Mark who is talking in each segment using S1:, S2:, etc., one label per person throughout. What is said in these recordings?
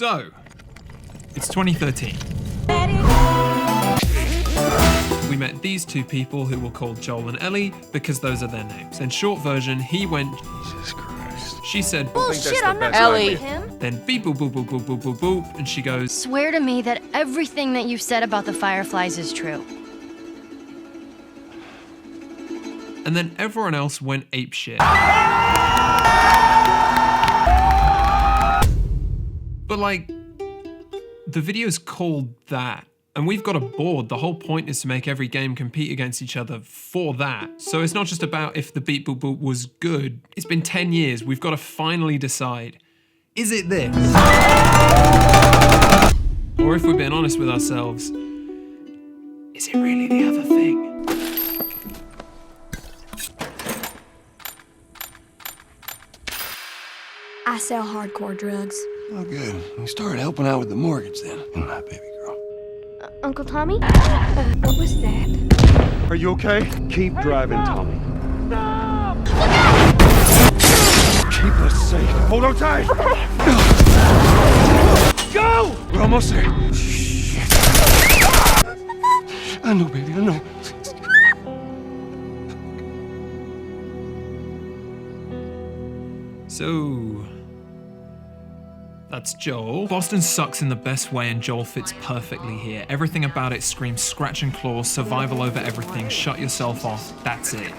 S1: So, it's 2013. We met these two people who were called Joel and Ellie because those are their names. In short version, he went,
S2: Jesus Christ.
S1: She said,
S3: bullshit, I'm not
S4: Ellie.
S3: him.
S1: Then beep boop boop boop boop boop boop boop, and she goes,
S3: Swear to me that everything that you've said about the Fireflies is true.
S1: and then everyone else went apeshit. But like, the video's called that. And we've got a board. The whole point is to make every game compete against each other for that. So it's not just about if the beep boop boop was good. It's been 10 years. We've got to finally decide, is it this? Or if we're being honest with ourselves, is it really the other thing?
S5: I sell hardcore drugs.
S2: Oh, good. You started helping out with the mortgage then. And that baby girl.
S5: Uncle Tommy? What was that?
S6: Are you okay? Keep driving, Tommy. Keep us safe. Hold on tight. Go!
S2: We're almost there. Shit. I know, baby, I know.
S1: So, that's Joel. Boston sucks in the best way and Joel fits perfectly here. Everything about it screams scratch and claw, survival over everything, shut yourself off, that's it.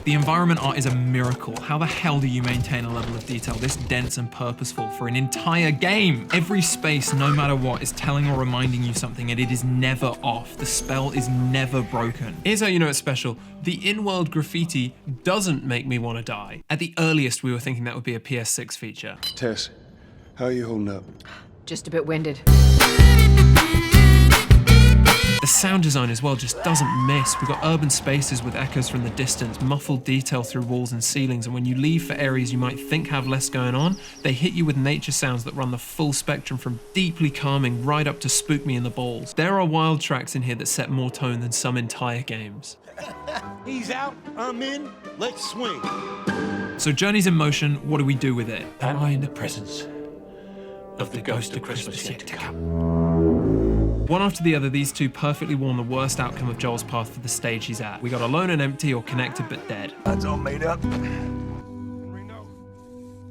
S1: The environment art is a miracle. How the hell do you maintain a level of detail this dense and purposeful for an entire game? Every space, no matter what, is telling or reminding you something, and it is never off. The spell is never broken. Here's how you know it's special. The in-world graffiti doesn't make me want to die. At the earliest, we were thinking that would be a PS6 feature.
S2: Tess, how are you holding up?
S4: Just a bit winded.
S1: The sound design as well just doesn't miss. We've got urban spaces with echoes from the distance, muffled detail through walls and ceilings, and when you leave for areas you might think have less going on, they hit you with nature sounds that run the full spectrum from deeply calming right up to spook me in the balls. There are wild tracks in here that set more tone than some entire games.
S6: He's out, I'm in, let's swing.
S1: So Journey's in motion, what do we do with it?
S7: Am I in the presence of the ghost of Christmas yet to come?
S1: One after the other, these two perfectly warn the worst outcome of Joel's path for the stage he's at. We got alone and empty or connected but dead.
S2: That's all made up.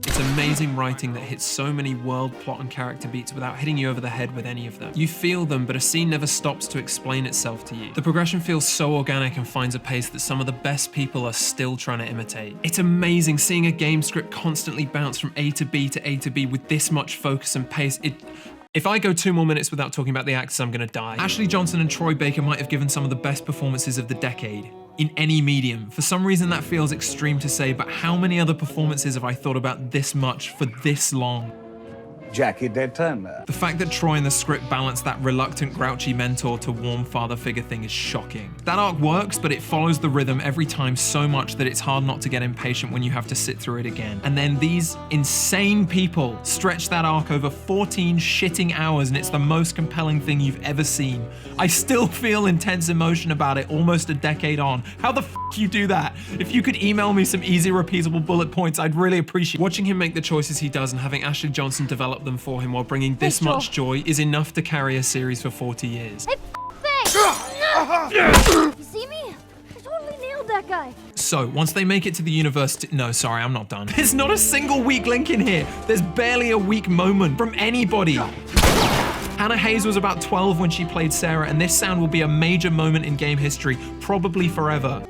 S1: It's amazing writing that hits so many world, plot, and character beats without hitting you over the head with any of them. You feel them, but a scene never stops to explain itself to you. The progression feels so organic and finds a pace that some of the best people are still trying to imitate. It's amazing seeing a game script constantly bounce from A to B to A to B with this much focus and pace. If I go 2 more minutes without talking about the actors, I'm gonna die. Ashley Johnson and Troy Baker might have given some of the best performances of the decade. In any medium. For some reason that feels extreme to say, but how many other performances have I thought about this much for this long?
S8: Jackie, dead time now.
S1: The fact that Troy in the script balanced that reluctant, grouchy mentor to warm father figure thing is shocking. That arc works, but it follows the rhythm every time so much that it's hard not to get impatient when you have to sit through it again. And then these insane people stretch that arc over 14 shitting hours, and it's the most compelling thing you've ever seen. I still feel intense emotion about it almost a decade on. How the f you do that? If you could email me some easy repeatable bullet points, I'd really appreciate it. Watching him make the choices he does and having Ashley Johnson develop them for him while bringing this much joy is enough to carry a series for 40 years.
S5: Hey, thanks! You see me? I totally nailed that guy.
S1: So, once they make it to the university— no, sorry, I'm not done. There's not a single weak link in here. There's barely a weak moment from anybody. Hannah Hayes was about 12 when she played Sarah, and this sound will be a major moment in game history, probably forever.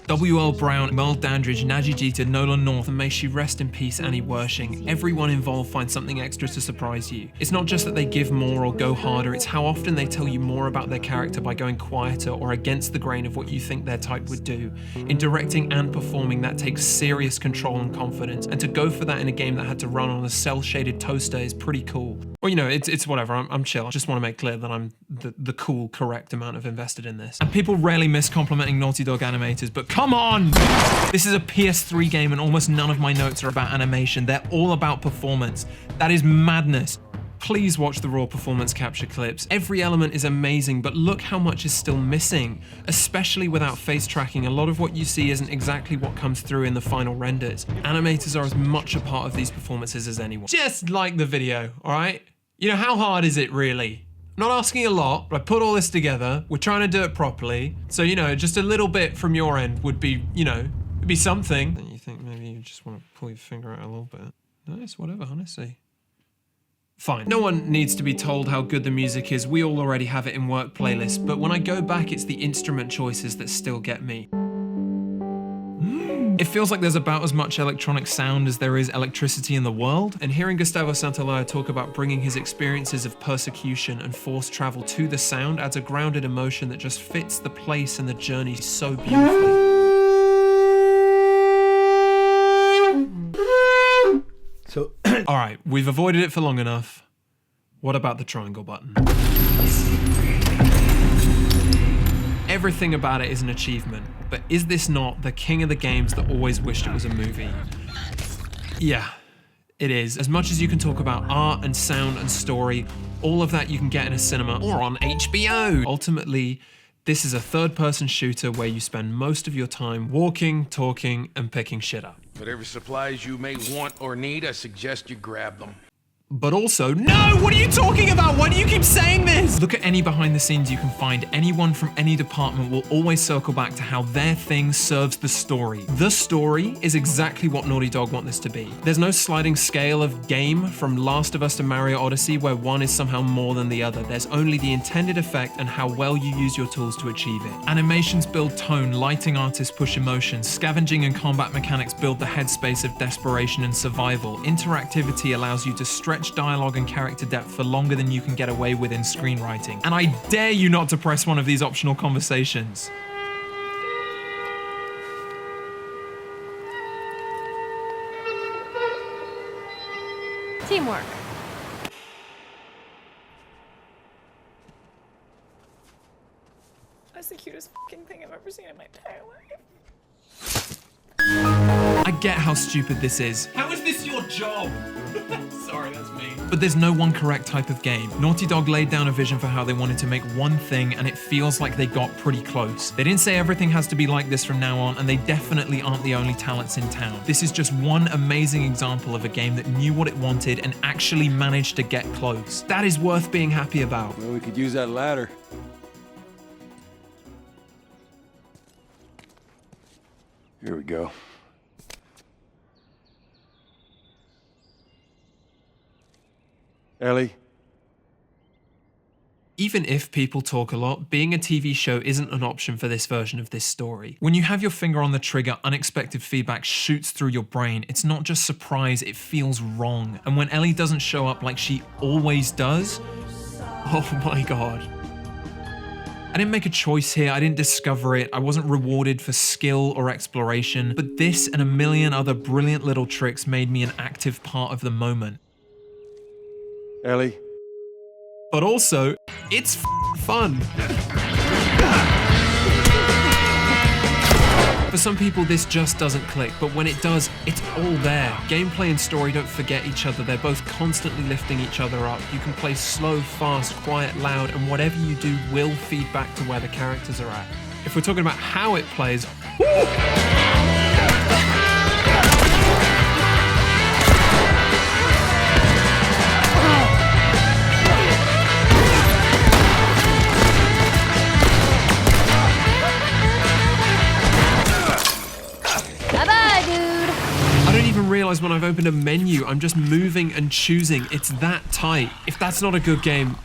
S1: W.L. Brown, Merle Dandridge, Naji Jeter, Nolan North, and may she rest in peace, Annie Wershing. Everyone involved finds something extra to surprise you. It's not just that they give more or go harder, it's how often they tell you more about their character by going quieter or against the grain of what you think their type would do. In directing and performing, that takes serious control and confidence, and to go for that in a game that had to run on a cel-shaded toaster is pretty cool. Well, you know, it's whatever, I'm chill. I just want to make clear that I'm the cool, correct amount of invested in this. And people rarely miss complimenting Naughty Dog animators, but come on! This is a PS3 game and almost none of my notes are about animation. They're all about performance. That is madness. Please watch the raw performance capture clips. Every element is amazing, but look how much is still missing. Especially without face tracking, a lot of what you see isn't exactly what comes through in the final renders. Animators are as much a part of these performances as anyone. Just like the video, all right? You know, how hard is it really? I'm not asking a lot, but I put all this together. We're trying to do it properly. So, you know, just a little bit from your end would be, you know, it'd be something. Then you think maybe you just want to pull your finger out a little bit. Nice, whatever, honestly. Fine. No one needs to be told how good the music is. We all already have it in work playlists, but when I go back, it's the instrument choices that still get me. It feels like there's about as much electronic sound as there is electricity in the world, and hearing Gustavo Santaolalla talk about bringing his experiences of persecution and forced travel to the sound adds a grounded emotion that just fits the place and the journey so beautifully.
S2: So,
S1: All right, we've avoided it for long enough. What about the triangle button? Everything about it is an achievement, but is this not the king of the games that always wished it was a movie? Yeah, it is. As much as you can talk about art and sound and story, all of that you can get in a cinema or on HBO. Ultimately, this is a third-person shooter where you spend most of your time walking, talking, and picking shit up.
S4: Whatever supplies you may want or need, I suggest you grab them.
S1: But also, no, what are you talking about? Why do you keep saying this? Look at any behind the scenes you can find. Anyone from any department will always circle back to how their thing serves the story. The story is exactly what Naughty Dog want this to be. There's no sliding scale of game from Last of Us to Mario Odyssey where one is somehow more than the other. There's only the intended effect and how well you use your tools to achieve it. Animations build tone, lighting artists push emotion, scavenging and combat mechanics build the headspace of desperation and survival. Interactivity allows you to stretch dialogue and character depth for longer than you can get away with in screenwriting. And I dare you not to press one of these optional conversations.
S3: Teamwork.
S9: That's the cutest fucking thing I've ever seen in my entire life.
S1: I get how stupid this is. How is this your job? Sorry, that's me. But there's no one correct type of game. Naughty Dog laid down a vision for how they wanted to make one thing, and it feels like they got pretty close. They didn't say everything has to be like this from now on, and they definitely aren't the only talents in town. This is just one amazing example of a game that knew what it wanted and actually managed to get close. That is worth being happy about.
S2: well, we could use that ladder. Here we go. Ellie?
S1: Even if people talk a lot, being a TV show isn't an option for this version of this story. When you have your finger on the trigger, unexpected feedback shoots through your brain. It's not just surprise, it feels wrong. And when Ellie doesn't show up like she always does, oh my God. I didn't make a choice here, I didn't discover it, I wasn't rewarded for skill or exploration, but this and a million other brilliant little tricks made me an active part of the moment.
S2: Ellie?
S1: But also, it's fun. For some people, this just doesn't click, but when it does, it's all there. Gameplay and story don't forget each other. They're both constantly lifting each other up. You can play slow, fast, quiet, loud, and whatever you do will feed back to where the characters are at. If we're talking about how it plays,
S3: Bye-bye, dude.
S1: I don't even realize when I've opened a menu, I'm just moving and choosing. It's that tight. If that's not a good game,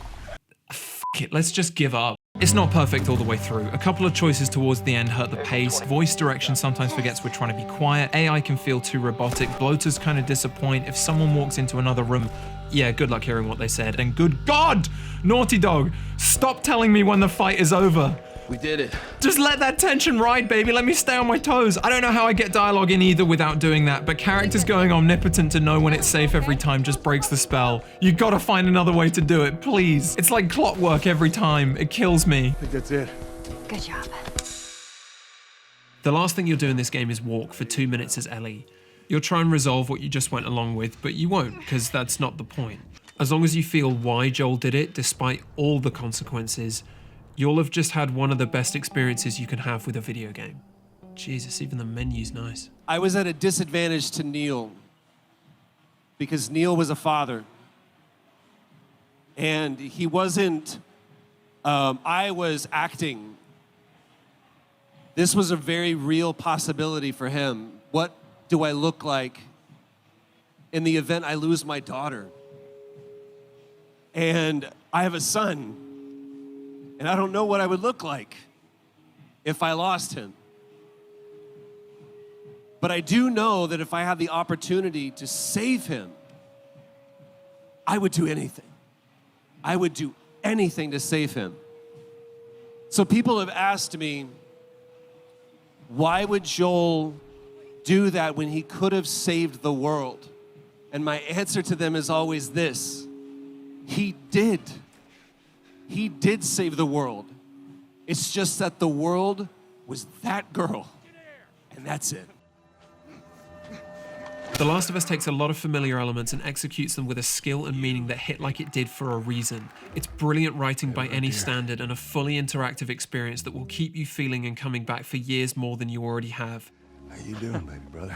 S1: f it, let's just give up. It's not perfect all the way through. A couple of choices towards the end hurt the pace. Voice direction sometimes forgets we're trying to be quiet. AI can feel too robotic. Bloaters kind of disappoint. If someone walks into another room, yeah, good luck hearing what they said. And good God, Naughty Dog, stop telling me when the fight is over.
S2: We did it.
S1: Just let that tension ride, baby. Let me stay on my toes. I don't know how I get dialogue in either without doing that, but characters going omnipotent to know when it's safe every time just breaks the spell. You gotta find another way to do it, please. It's like clockwork every time. It kills me.
S2: I think that's it.
S3: Good job.
S1: The last thing you'll do in this game is walk for 2 minutes as Ellie. You'll try and resolve what you just went along with, but you won't, because that's not the point. As long as you feel why Joel did it, despite all the consequences, you'll have just had one of the best experiences you can have with a video game. Jesus, even the menu's nice.
S10: I was at a disadvantage to Neil because Neil was a father. And he wasn't, I was acting. This was a very real possibility for him. What do I look like in the event I lose my daughter? And I have a son, and I don't know what I would look like if I lost him. But I do know that if I had the opportunity to save him, I would do anything. I would do anything to save him. So people have asked me, why would Joel do that when he could have saved the world? And my answer to them is always this: he did. He did save the world. It's just that the world was that girl, and that's it.
S1: The Last of Us takes a lot of familiar elements and executes them with a skill and meaning that hit like it did for a reason. It's brilliant writing by any standard and a fully interactive experience that will keep you feeling and coming back for years more than you already have.
S2: How you doing, baby brother?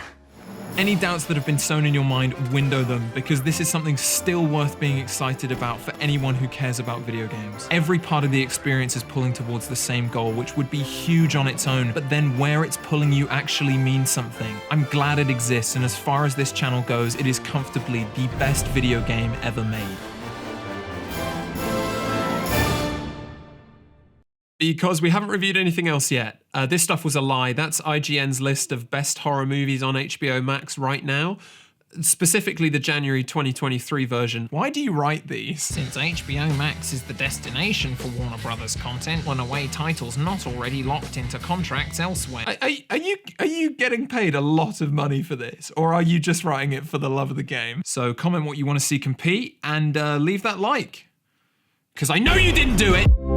S1: Any doubts that have been sown in your mind, window them, because this is something still worth being excited about for anyone who cares about video games. Every part of the experience is pulling towards the same goal, which would be huge on its own, but then where it's pulling you actually means something. I'm glad it exists, and as far as this channel goes, it is comfortably the best video game ever made. Because we haven't reviewed anything else yet. This stuff was a lie. That's IGN's list of best horror movies on HBO Max right now. Specifically the January 2023 version. Why do you write these?
S11: Since HBO Max is the destination for Warner Brothers content when away titles not already locked into contracts elsewhere.
S1: Are you getting paid a lot of money for this? Or are you just writing it for the love of the game? So comment what you want to see compete and leave that like. Because I know you didn't do it!